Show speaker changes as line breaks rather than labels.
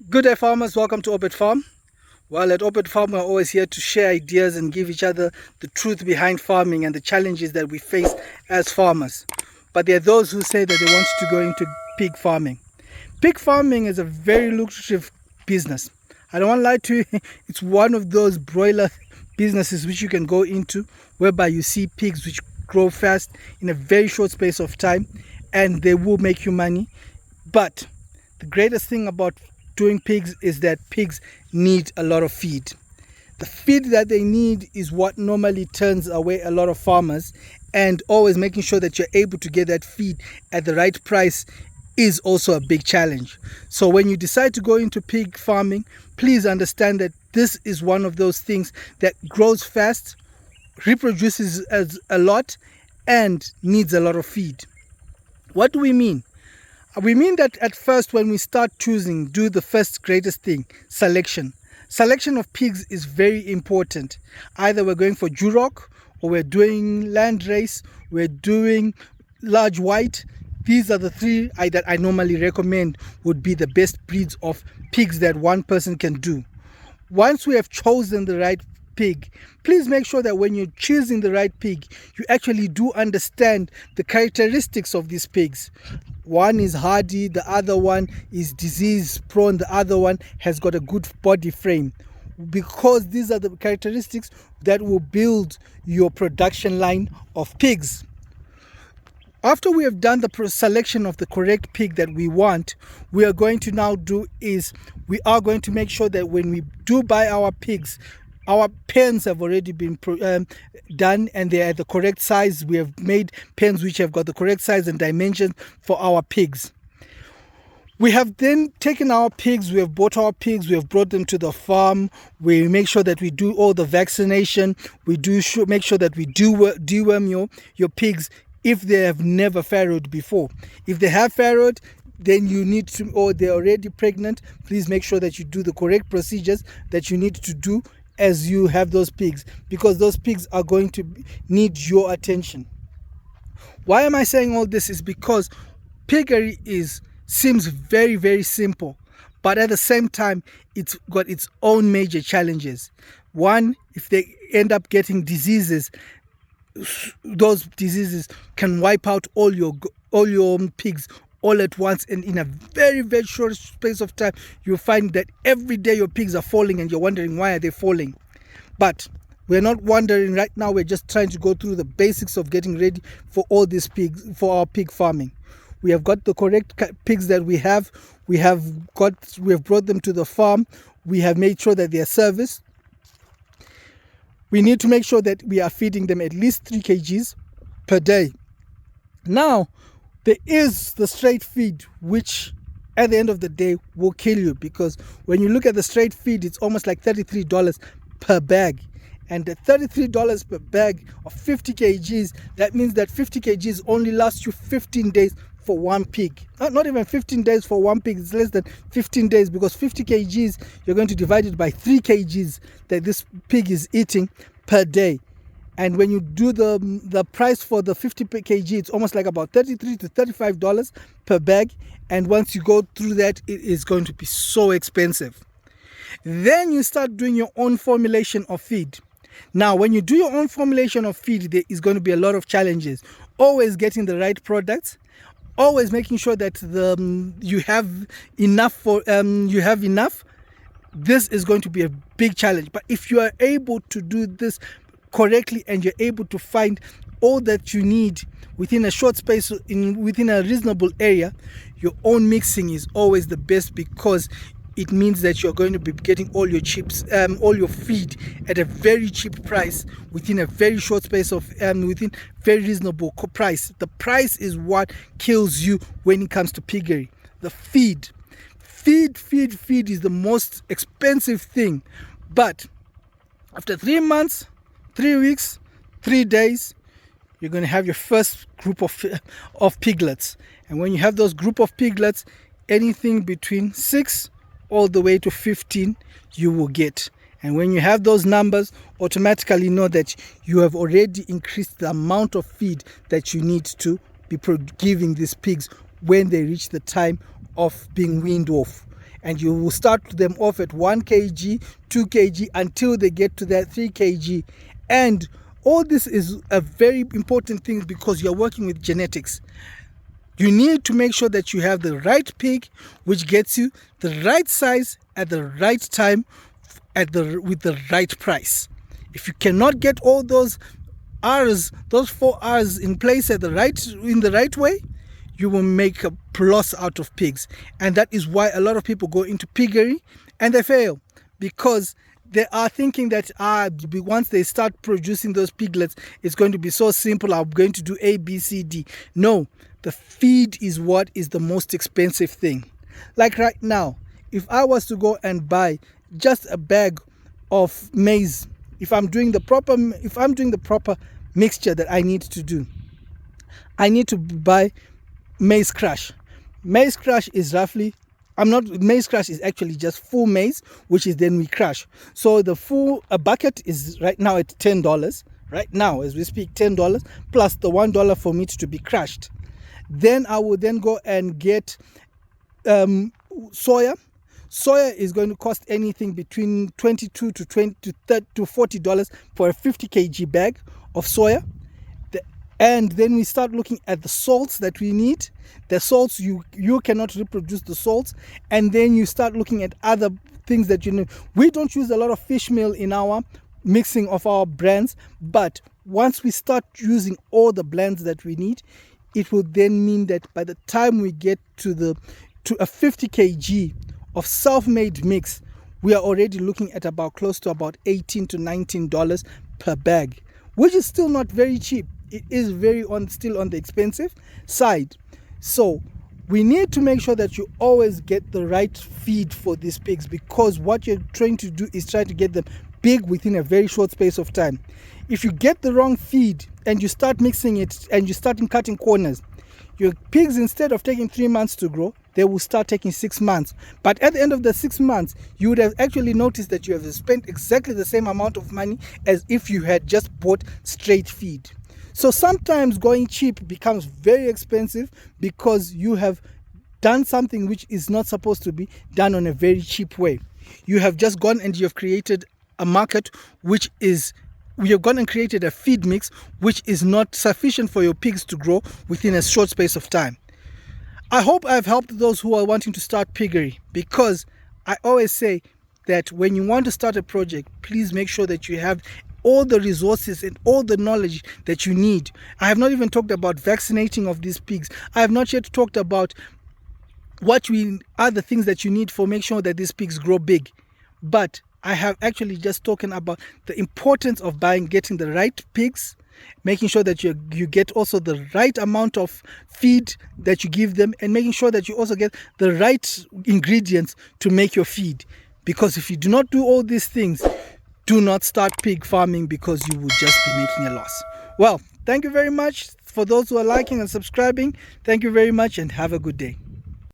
Good day, farmers. Welcome to Obed Farm. Well, at Obed Farm, we're always here to share ideas and give each other the truth behind farming and the challenges that we face as farmers. But there are those who say that they want to go into pig farming. Pig farming is a very lucrative business. I don't want to lie to you, it's one of those broiler businesses which you can go into, whereby you see pigs which grow fast in a very short space of time, and they will make you money. But the greatest thing about doing pigs is that pigs need a lot of feed. The feed that they need is what normally turns away a lot of farmers, and always making sure that you're able to get that feed at the right price is also a big challenge. So when you decide to go into pig farming, please understand that this is one of those things that grows fast, reproduces as a lot, and needs a lot of feed. What do we mean? We mean that at first, when we start choosing, do the first greatest thing, selection. Selection of pigs is very important. Either we're going for Duroc, or we're doing land race, we're doing large white. These are the three that I normally recommend would be the best breeds of pigs that one person can do. Once we have chosen the right pig, please make sure that when you're choosing the right pig, you actually do understand the characteristics of these pigs. One is hardy, the other one is disease prone, the other one has got a good body frame, because these are the characteristics that will build your production line of pigs. After we have done the selection of the correct pig that we want, we are going to now do is we are going to make sure that when we do buy our pigs, our pens have already been done and they are the correct size. We have made pens which have got the correct size and dimensions for our pigs. We have then taken our pigs, we have bought our pigs, we have brought them to the farm. We make sure that we do all the vaccination. We do make sure that we deworm your pigs if they have never farrowed before. If they have farrowed, then you need to, or they're already pregnant, please make sure that you do the correct procedures that you need to do as you have those pigs, because those pigs are going to need your attention. Why am I saying all this? Is because piggery seems very, very simple, but at the same time it's got its own major challenges. One, if they end up getting diseases, those diseases can wipe out all your pigs all at once, and in a very, very short space of time you'll find that every day your pigs are falling and you're wondering why are they falling. But we're not wondering right now, we're just trying to go through the basics of getting ready for all these pigs, for our pig farming. We have got the correct pigs that we have brought them to the farm, we have made sure that they are serviced. We need to make sure that we are feeding them at least 3 kgs per day. Now, there is the straight feed, which at the end of the day will kill you, because when you look at the straight feed, it's almost like $33 per bag. And at $33 per bag of 50 kgs, that means that 50 kgs only lasts you 15 days for one pig. Not even 15 days for one pig, it's less than 15 days, because 50 kgs, you're going to divide it by 3 kgs that this pig is eating per day. And when you do the price for the 50 kg, it's almost like about $33 to $35 per bag. And once you go through that, it is going to be so expensive. Then you start doing your own formulation of feed. Now, when you do your own formulation of feed, there is going to be a lot of challenges. Always getting the right products, always making sure that you have enough. This is going to be a big challenge. But if you are able to do this correctly and you're able to find all that you need within a short space, within a reasonable area, your own mixing is always the best, because it means that you're going to be getting all your all your feed at a very cheap price within a very short space of within very reasonable price. The price is what kills you when it comes to piggery. The feed is the most expensive thing. But after 3 months, 3 weeks, 3 days, you're going to have your first group of piglets. And when you have those group of piglets, anything between 6 all the way to 15 you will get. And when you have those numbers, automatically know that you have already increased the amount of feed that you need to be giving these pigs when they reach the time of being weaned off. and you will start them off at 1 kg, 2 kg until they get to that 3 kg. And all this is a very important thing because you're working with genetics. You need to make sure that you have the right pig, which gets you the right size at the right time with the right price. If you cannot get all those R's, those 4 R's in place in the right way, you will make a loss out of pigs. And that is why a lot of people go into piggery and they fail, because they are thinking that once they start producing those piglets, it's going to be so simple. I'm going to do A, B, C, D. No, the feed is what is the most expensive thing. Like right now, if I was to go and buy just a bag of maize, if I'm doing the proper mixture that I need to do, I need to buy maize crush. Maize crush is maize crush is actually just full maize, which is then we crush. So a bucket is right now at $10. Right now, as we speak, $10 plus the $1 for meat to be crushed. Then I will then go and get soya. Soya is going to cost anything between $22 to $40 for a 50 kg bag of soya. And then we start looking at the salts that we need. The salts, you cannot reproduce the salts. And then you start looking at other things that you know. We don't use a lot of fish meal in our mixing of our blends, but once we start using all the blends that we need, it will then mean that by the time we get to a 50 kg of self-made mix, we are already looking at close to about $18 to $19 per bag, which is still not very cheap. It is still on the expensive side. So we need to make sure that you always get the right feed for these pigs, because what you're trying to do is try to get them big within a very short space of time. If you get the wrong feed and you start mixing it and you start cutting corners, your pigs, instead of taking 3 months to grow, they will start taking 6 months. But at the end of the 6 months, you would have actually noticed that you have spent exactly the same amount of money as if you had just bought straight feed. So sometimes going cheap becomes very expensive because you have done something which is not supposed to be done on a very cheap way. You have just gone and you have created a market we have gone and created a feed mix which is not sufficient for your pigs to grow within a short space of time. I hope I've helped those who are wanting to start piggery, because I always say that when you want to start a project, please make sure that you have all the resources and all the knowledge that you need. I have not even talked about vaccinating of these pigs. I have not yet talked about what are the things that you need for make sure that these pigs grow big. But I have actually just talking about the importance of getting the right pigs, making sure that you get also the right amount of feed that you give them, and making sure that you also get the right ingredients to make your feed. Because if you do not do all these things, do not start pig farming, because you will just be making a loss. Well, thank you very much for those who are liking and subscribing. Thank you very much and have a good day.